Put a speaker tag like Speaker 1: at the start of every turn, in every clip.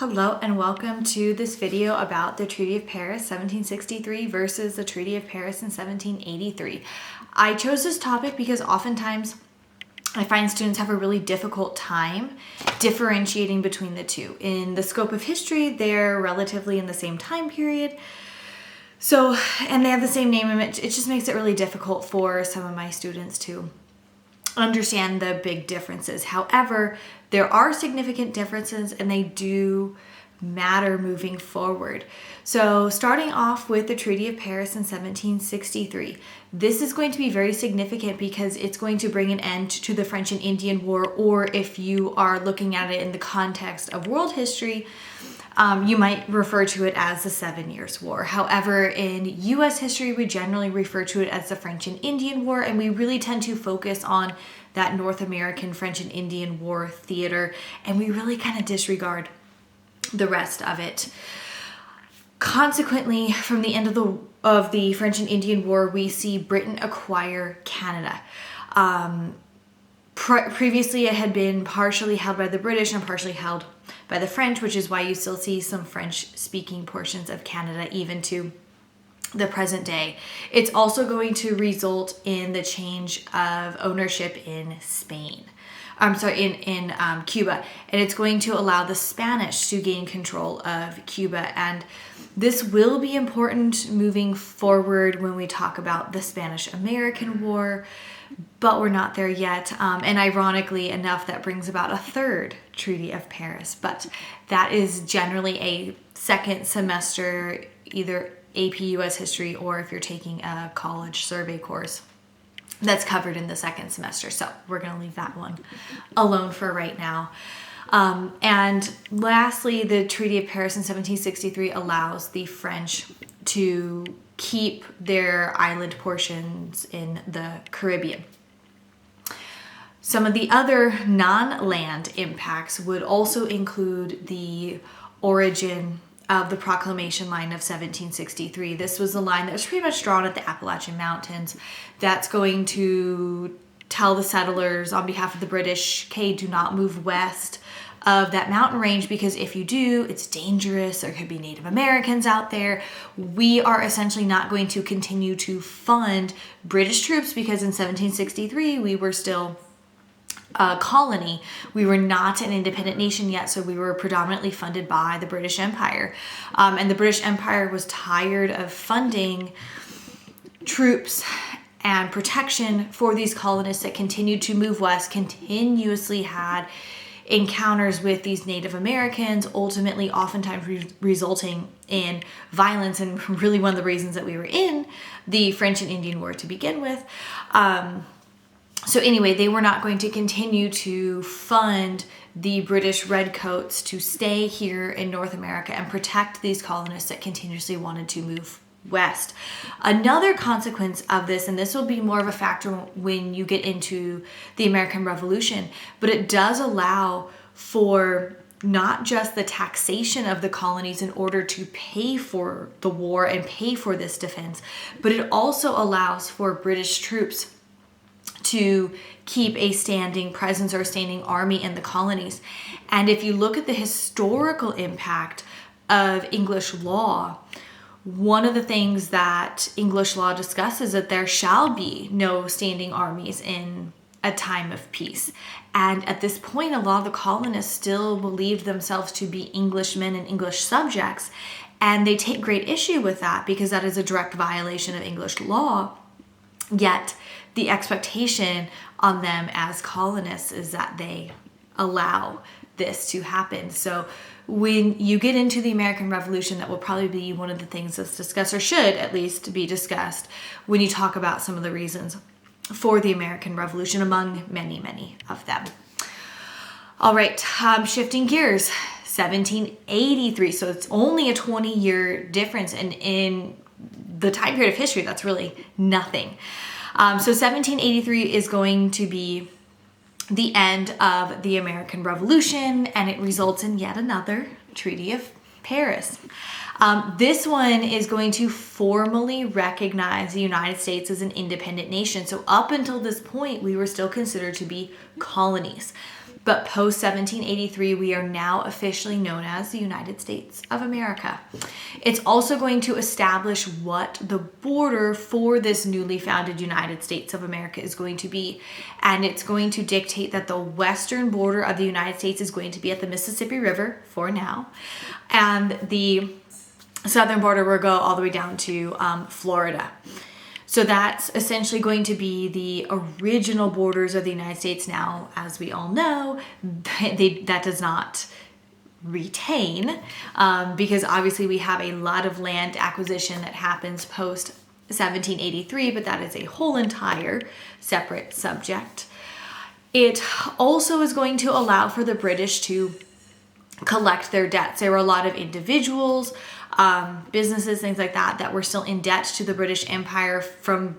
Speaker 1: Hello and welcome to this video about the Treaty of Paris 1763 versus the Treaty of Paris in 1783. I chose this topic because oftentimes I find students have a really difficult time differentiating between the two. In the scope of history, they're relatively in the same time period. And they have the same name, and it just makes it really difficult for some of my students to understand the big differences. However, there are significant differences and they do matter moving forward. So starting off with the Treaty of Paris in 1763, this is going to be very significant because it's going to bring an end to the French and Indian War, or if you are looking at it in the context of world history, you might refer to it as the 7 Years' War. However, in US history, we generally refer to it as the French and Indian War, and we really tend to focus on that North American French and Indian War theater, and we really kind of disregard the rest of it. Consequently, from the end of the French and Indian War, we see Britain acquire Canada. Previously, it had been partially held by the British and partially held by the French, which is why you still see some French-speaking portions of Canada even to the present day. It's also going to result in the change of ownership in Spain. In Cuba, and it's going to allow the Spanish to gain control of Cuba, and this will be important moving forward when we talk about the Spanish-American War, but we're not there yet. And ironically enough, that brings about a third Treaty of Paris, but that is generally a second semester, either APUSH history or if you're taking a college survey course, that's covered in the second semester. So we're going to leave that one alone for right now. And lastly, the Treaty of Paris in 1763 allows the French to keep their island portions in the Caribbean. Some of the other non-land impacts would also include the origin of the Proclamation Line of 1763. This was a line that was pretty much drawn at the Appalachian Mountains that's going to tell the settlers on behalf of the British, okay, do not move west of that mountain range, because if you do, it's dangerous. There could be Native Americans out there. We are essentially not going to continue to fund British troops because in 1763, we were still a colony. We were not an independent nation yet, so we were predominantly funded by the British Empire. And the British Empire was tired of funding troops and protection for these colonists that continued to move west, continuously had encounters with these Native Americans, ultimately oftentimes resulting in violence, and really one of the reasons that we were in the French and Indian War to begin with. So anyway, they were not going to continue to fund the British Redcoats to stay here in North America and protect these colonists that continuously wanted to move west. Another consequence of this, and this will be more of a factor when you get into the American Revolution, but it does allow for not just the taxation of the colonies in order to pay for the war and pay for this defense, but it also allows for British troops to keep a standing presence or a standing army in the colonies. And if you look at the historical impact of English law, one of the things that English law discusses is that there shall be no standing armies in a time of peace. And at this point, a lot of the colonists still believed themselves to be Englishmen and English subjects. And they take great issue with that because that is a direct violation of English law. Yet the expectation on them as colonists is that they allow this to happen. So when you get into the American Revolution, that will probably be one of the things that's discussed, or should at least be discussed, when you talk about some of the reasons for the American Revolution, among many, many of them. All right, shifting gears, 1783. So it's only a 20-year difference, and in the time period of history, that's really nothing. So 1783 is going to be the end of the American Revolution, and it results in yet another Treaty of Paris. This one is going to formally recognize the United States as an independent nation. So up until this point, we were still considered to be colonies. But post 1783, we are now officially known as the United States of America. It's also going to establish what the border for this newly founded United States of America is going to be. And it's going to dictate that the western border of the United States is going to be at the Mississippi River for now. And the southern border will go all the way down to Florida. So that's essentially going to be the original borders of the United States. Now, as we all know, that does not retain because obviously we have a lot of land acquisition that happens post 1783, but that is a whole entire separate subject. It also is going to allow for the British to collect their debts. There were a lot of individuals, businesses, things like that, that were still in debt to the British Empire from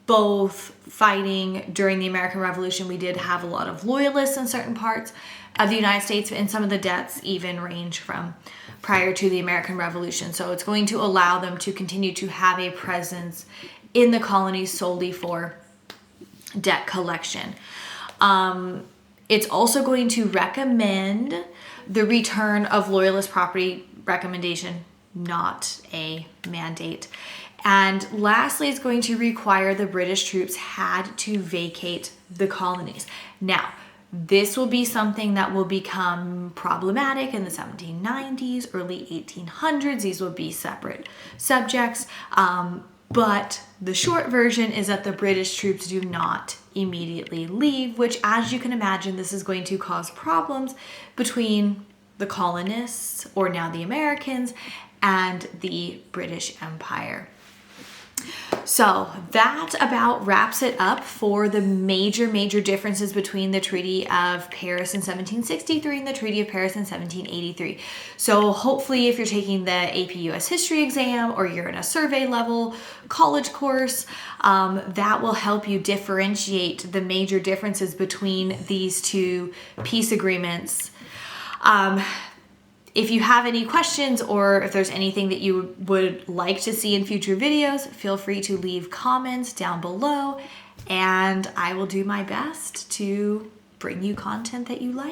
Speaker 1: both fighting during the American Revolution. We did have a lot of loyalists in certain parts of the United States, and some of the debts even range from prior to the American Revolution. So it's going to allow them to continue to have a presence in the colonies solely for debt collection. It's also going to recommend the return of loyalist property, recommendation, not a mandate. And lastly, it's going to require the British troops had to vacate the colonies. Now, this will be something that will become problematic in the 1790s, early 1800s. These will be separate subjects. But the short version is that the British troops do not immediately leave, which, as you can imagine, this is going to cause problems between the colonists, or now the Americans, and the British Empire. So that about wraps it up for the major differences between the Treaty of Paris in 1763 and the Treaty of Paris in 1783. So hopefully if you're taking the APUS history exam or you're in a survey level college course, that will help you differentiate the major differences between these two peace agreements. If you have any questions or if there's anything that you would like to see in future videos, feel free to leave comments down below, and I will do my best to bring you content that you like.